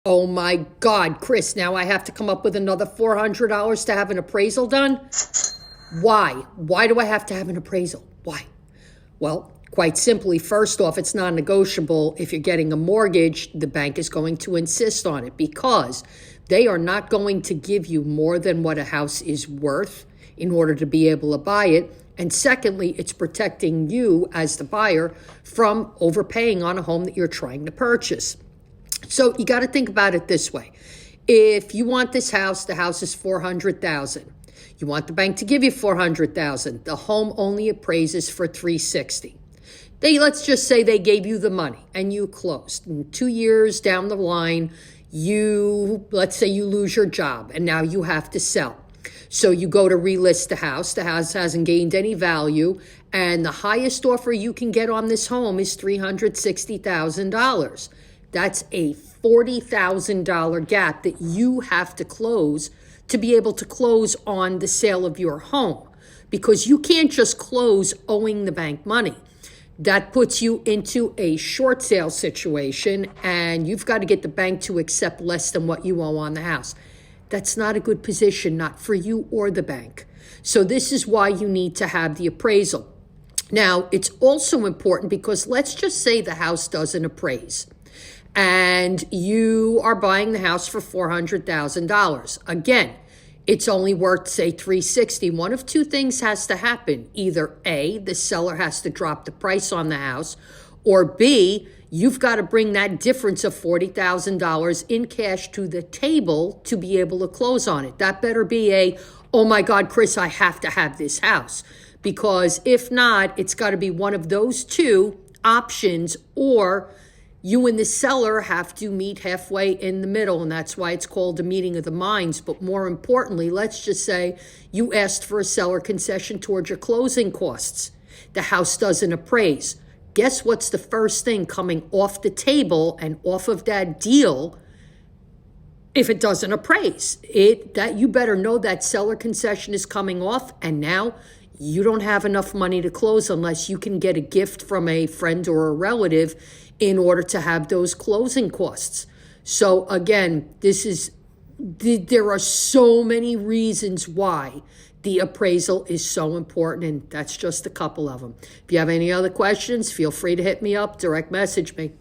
Oh my God, Chris, now I have to come up with another $400 to have an appraisal done? Why? Why do I have to have an appraisal? Why? Well, quite simply, first off, it's non-negotiable. If you're getting a mortgage, the bank is going to insist on it because they are not going to give you more than what a house is worth in order to be able to buy it. And secondly, it's protecting you as the buyer from overpaying on a home that you're trying to purchase. So you got to think about it this way. If you want this house, the house is $400,000. You want the bank to give you $400,000. The home only appraises for $360,000. Let's just say they gave you the money and you closed. And 2 years down the line, let's say you lose your job and now you have to sell. So you go to relist the house. The house hasn't gained any value, and the highest offer you can get on this home is $360,000. That's a $40,000 gap that you have to close to be able to close on the sale of your home, because you can't just close owing the bank money. That puts you into a short sale situation, and you've got to get the bank to accept less than what you owe on the house. That's not a good position, not for you or the bank. So this is why you need to have the appraisal. Now, it's also important because let's just say the house doesn't appraise and you are buying the house for $400,000. Again, it's only worth, say, $360,000. One of two things has to happen. Either A, the seller has to drop the price on the house, or B, you've got to bring that difference of $40,000 in cash to the table to be able to close on it. That better be oh my God, Chris, I have to have this house. Because if not, it's got to be one of those two options, or you and the seller have to meet halfway in the middle, and that's why it's called a meeting of the minds. But more importantly, let's just say you asked for a seller concession towards your closing costs. The house doesn't appraise. Guess what's the first thing coming off the table and off of that deal if it doesn't appraise? That you better know that seller concession is coming off, and now you don't have enough money to close unless you can get a gift from a friend or a relative in order to have those closing costs. So again, there are so many reasons why the appraisal is so important, and that's just a couple of them. If you have any other questions, feel free to hit me up, direct message me.